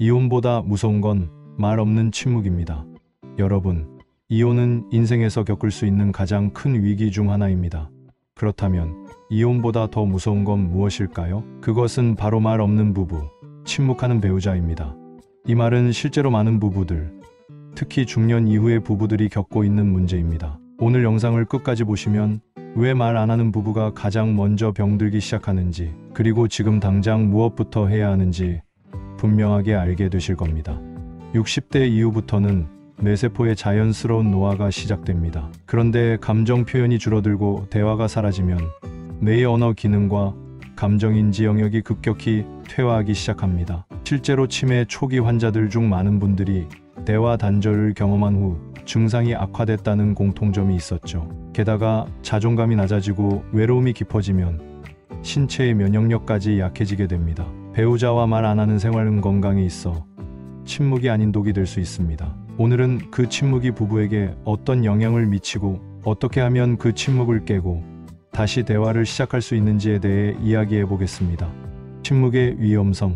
이혼보다 무서운 건 말 없는 침묵입니다. 여러분, 이혼은 인생에서 겪을 수 있는 가장 큰 위기 중 하나입니다. 그렇다면 이혼보다 더 무서운 건 무엇일까요? 그것은 바로 말 없는 부부, 침묵하는 배우자입니다. 이 말은 실제로 많은 부부들, 특히 중년 이후의 부부들이 겪고 있는 문제입니다. 오늘 영상을 끝까지 보시면 왜 말 안 하는 부부가 가장 먼저 병들기 시작하는지, 그리고 지금 당장 무엇부터 해야 하는지 분명하게 알게 되실 겁니다. 60대 이후부터는 뇌세포의 자연스러운 노화가 시작됩니다. 그런데 감정 표현이 줄어들고 대화가 사라지면 뇌의 언어 기능과 감정인지 영역이 급격히 퇴화하기 시작합니다. 실제로 치매 초기 환자들 중 많은 분들이 대화 단절을 경험한 후 증상이 악화됐다는 공통점이 있었죠. 게다가 자존감이 낮아지고 외로움이 깊어지면 신체의 면역력까지 약해지게 됩니다. 배우자와 말 안 하는 생활은 건강에 있어 침묵이 아닌 독이 될 수 있습니다. 오늘은 그 침묵이 부부에게 어떤 영향을 미치고 어떻게 하면 그 침묵을 깨고 다시 대화를 시작할 수 있는지에 대해 이야기해 보겠습니다. 침묵의 위험성.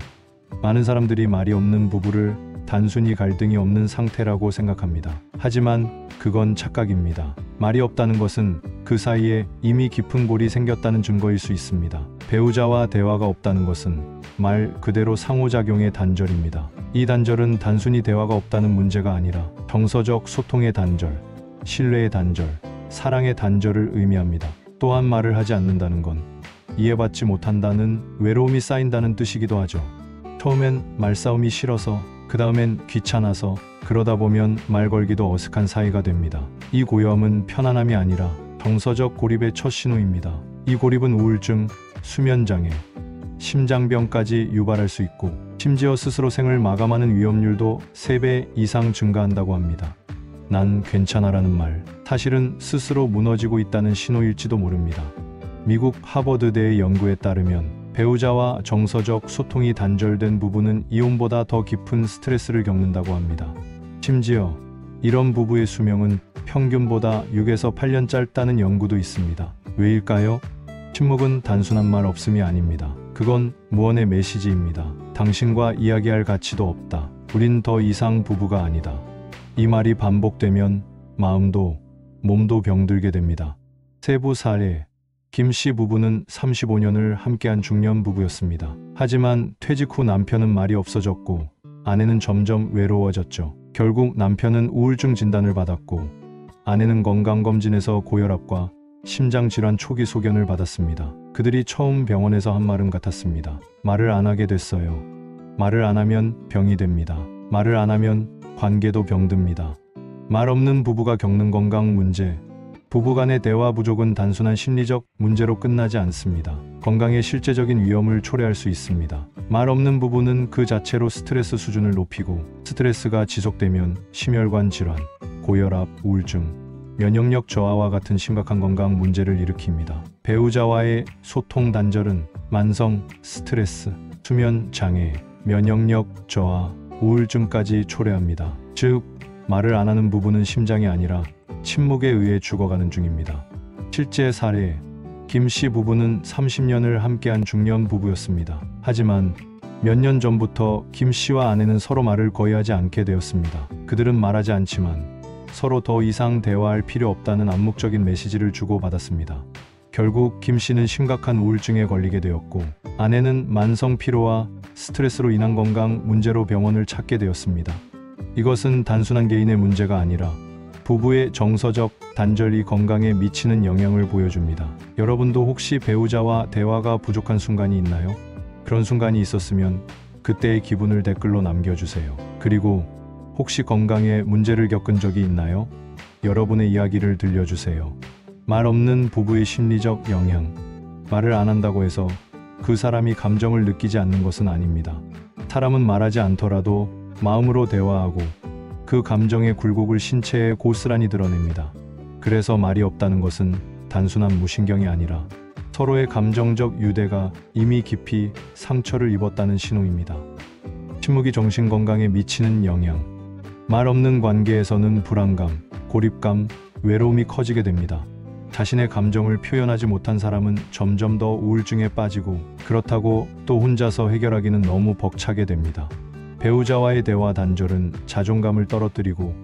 많은 사람들이 말이 없는 부부를 단순히 갈등이 없는 상태라고 생각합니다. 하지만 그건 착각입니다. 말이 없다는 것은 그 사이에 이미 깊은 골이 생겼다는 증거일 수 있습니다. 배우자와 대화가 없다는 것은 말 그대로 상호작용의 단절입니다. 이 단절은 단순히 대화가 없다는 문제가 아니라 정서적 소통의 단절, 신뢰의 단절, 사랑의 단절을 의미합니다. 또한 말을 하지 않는다는 건 이해받지 못한다는, 외로움이 쌓인다는 뜻이기도 하죠. 처음엔 말싸움이 싫어서, 그 다음엔 귀찮아서, 그러다 보면 말 걸기도 어색한 사이가 됩니다. 이 고요함은 편안함이 아니라 정서적 고립의 첫 신호입니다. 이 고립은 우울증, 수면장애, 심장병까지 유발할 수 있고, 심지어 스스로 생을 마감하는 위험률도 3배 이상 증가한다고 합니다. 난 괜찮아라는 말, 사실은 스스로 무너지고 있다는 신호일지도 모릅니다. 미국 하버드대의 연구에 따르면 배우자와 정서적 소통이 단절된 부부는 이혼보다 더 깊은 스트레스를 겪는다고 합니다. 심지어 이런 부부의 수명은 평균보다 6에서 8년 짧다는 연구도 있습니다. 왜일까요? 침묵은 단순한 말 없음이 아닙니다. 그건 무언의 메시지입니다. 당신과 이야기할 가치도 없다. 우린 더 이상 부부가 아니다. 이 말이 반복되면 마음도 몸도 병들게 됩니다. 세부 사례. 김 씨 부부는 35년을 함께한 중년 부부였습니다. 하지만 퇴직 후 남편은 말이 없어졌고 아내는 점점 외로워졌죠. 결국 남편은 우울증 진단을 받았고 아내는 건강검진에서 고혈압과 심장질환 초기 소견을 받았습니다. 그들이 처음 병원에서 한 말은 같았습니다. 말을 안 하게 됐어요. 말을 안 하면 병이 됩니다. 말을 안 하면 관계도 병듭니다. 말 없는 부부가 겪는 건강 문제. 부부간의 대화 부족은 단순한 심리적 문제로 끝나지 않습니다. 건강의 실제적인 위험을 초래할 수 있습니다. 말 없는 부부는 그 자체로 스트레스 수준을 높이고, 스트레스가 지속되면 심혈관 질환, 고혈압, 우울증, 면역력 저하와 같은 심각한 건강 문제를 일으킵니다. 배우자와의 소통 단절은 만성 스트레스, 수면 장애, 면역력 저하, 우울증까지 초래합니다. 즉, 말을 안 하는 부부는 심장이 아니라 침묵에 의해 죽어가는 중입니다. 실제 사례, 김 씨 부부는 30년을 함께한 중년 부부였습니다. 하지만 몇 년 전부터 김 씨와 아내는 서로 말을 거의 하지 않게 되었습니다. 그들은 말하지 않지만 서로 더 이상 대화할 필요 없다는 암묵적인 메시지를 주고받았습니다. 결국 김 씨는 심각한 우울증에 걸리게 되었고, 아내는 만성 피로와 스트레스로 인한 건강 문제로 병원을 찾게 되었습니다. 이것은 단순한 개인의 문제가 아니라 부부의 정서적 단절이 건강에 미치는 영향을 보여줍니다. 여러분도 혹시 배우자와 대화가 부족한 순간이 있나요? 그런 순간이 있었으면 그때의 기분을 댓글로 남겨주세요. 그리고 혹시 건강에 문제를 겪은 적이 있나요? 여러분의 이야기를 들려주세요. 말 없는 부부의 심리적 영향. 말을 안 한다고 해서 그 사람이 감정을 느끼지 않는 것은 아닙니다. 사람은 말하지 않더라도 마음으로 대화하고 그 감정의 굴곡을 신체에 고스란히 드러냅니다. 그래서 말이 없다는 것은 단순한 무신경이 아니라 서로의 감정적 유대가 이미 깊이 상처를 입었다는 신호입니다. 침묵이 정신 건강에 미치는 영향. 말 없는 관계에서는 불안감, 고립감, 외로움이 커지게 됩니다. 자신의 감정을 표현하지 못한 사람은 점점 더 우울증에 빠지고, 그렇다고 또 혼자서 해결하기는 너무 벅차게 됩니다. 배우자와의 대화 단절은 자존감을 떨어뜨리고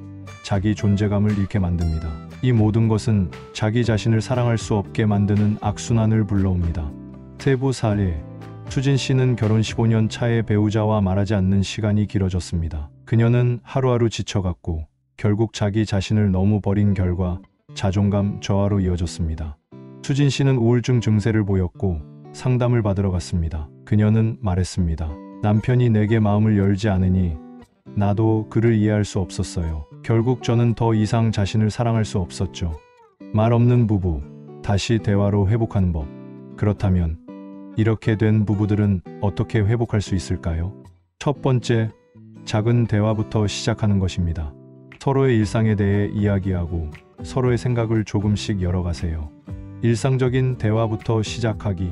자기 존재감을 잃게 만듭니다. 이 모든 것은 자기 자신을 사랑할 수 없게 만드는 악순환을 불러옵니다. 세부 사례. 수진 씨는 결혼 15년 차에 배우자와 말하지 않는 시간이 길어졌습니다. 그녀는 하루하루 지쳐갔고 결국 자기 자신을 너무 버린 결과 자존감 저하로 이어졌습니다. 수진 씨는 우울증 증세를 보였고 상담을 받으러 갔습니다. 그녀는 말했습니다. 남편이 내게 마음을 열지 않으니 나도 그를 이해할 수 없었어요. 결국 저는 더 이상 자신을 사랑할 수 없었죠. 말 없는 부부, 다시 대화로 회복하는 법. 그렇다면 이렇게 된 부부들은 어떻게 회복할 수 있을까요? 첫 번째, 작은 대화부터 시작하는 것입니다. 서로의 일상에 대해 이야기하고 서로의 생각을 조금씩 열어가세요. 일상적인 대화부터 시작하기.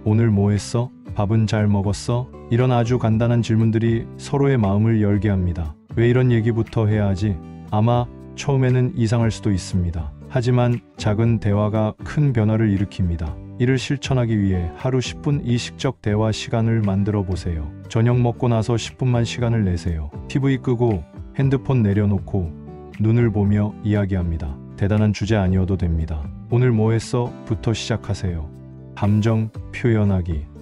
오늘 뭐 했어? 밥은 잘 먹었어? 이런 아주 간단한 질문들이 서로의 마음을 열게 합니다. 왜 이런 얘기부터 해야 하지? 아마 처음에는 이상할 수도 있습니다. 하지만 작은 대화가 큰 변화를 일으킵니다. 이를 실천하기 위해 하루 10분 의식적 대화 시간을 만들어 보세요. 저녁 먹고 나서 10분만 시간을 내세요. TV 끄고 핸드폰 내려놓고 눈을 보며 이야기합니다. 대단한 주제 아니어도 됩니다. 오늘 뭐 했어? 부터 시작하세요. 감정 표현하기.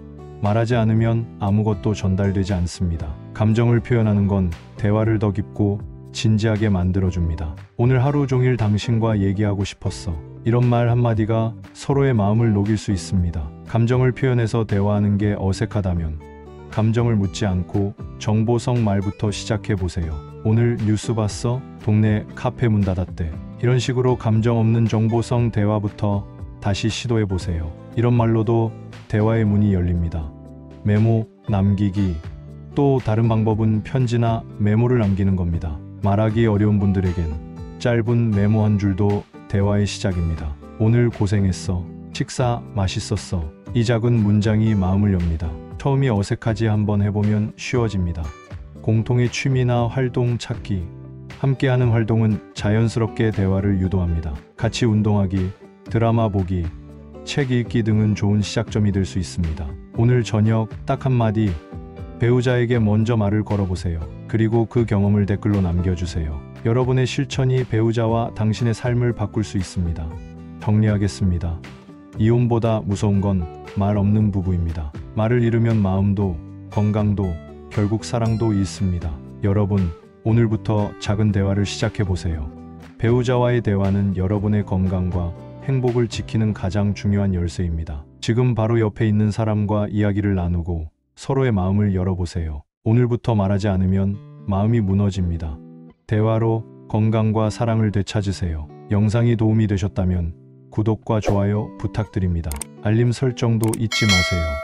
말하지 않으면 아무것도 전달되지 않습니다. 감정을 표현하는 건 대화를 더 깊고 진지하게 만들어줍니다. 오늘 하루 종일 당신과 얘기하고 싶었어. 이런 말 한마디가 서로의 마음을 녹일 수 있습니다. 감정을 표현해서 대화하는 게 어색하다면 감정을 묻지 않고 정보성 말부터 시작해 보세요. 오늘 뉴스 봤어? 동네 카페 문 닫았대. 이런 식으로 감정 없는 정보성 대화부터 다시 시도해 보세요. 이런 말로도 대화의 문이 열립니다. 메모, 남기기. 또 다른 방법은 편지나 메모를 남기는 겁니다. 말하기 어려운 분들에겐 짧은 메모 한 줄도 대화의 시작입니다. 오늘 고생했어. 식사 맛있었어. 이 작은 문장이 마음을 엽니다. 처음이 어색하지 한번 해보면 쉬워집니다. 공통의 취미나 활동 찾기. 함께하는 활동은 자연스럽게 대화를 유도합니다. 같이 운동하기, 드라마 보기, 책 읽기 등은 좋은 시작점이 될 수 있습니다. 오늘 저녁 딱 한마디 배우자에게 먼저 말을 걸어보세요. 그리고 그 경험을 댓글로 남겨주세요. 여러분의 실천이 배우자와 당신의 삶을 바꿀 수 있습니다. 정리하겠습니다. 이혼보다 무서운 건 말 없는 부부입니다. 말을 잃으면 마음도 건강도 결국 사랑도 잃습니다. 여러분, 오늘부터 작은 대화를 시작해보세요. 배우자와의 대화는 여러분의 건강과 행복을 지키는 가장 중요한 열쇠입니다. 지금 바로 옆에 있는 사람과 이야기를 나누고 서로의 마음을 열어보세요. 오늘부터 말하지 않으면 마음이 무너집니다. 대화로 건강과 사랑을 되찾으세요. 영상이 도움이 되셨다면 구독과 좋아요 부탁드립니다. 알림 설정도 잊지 마세요.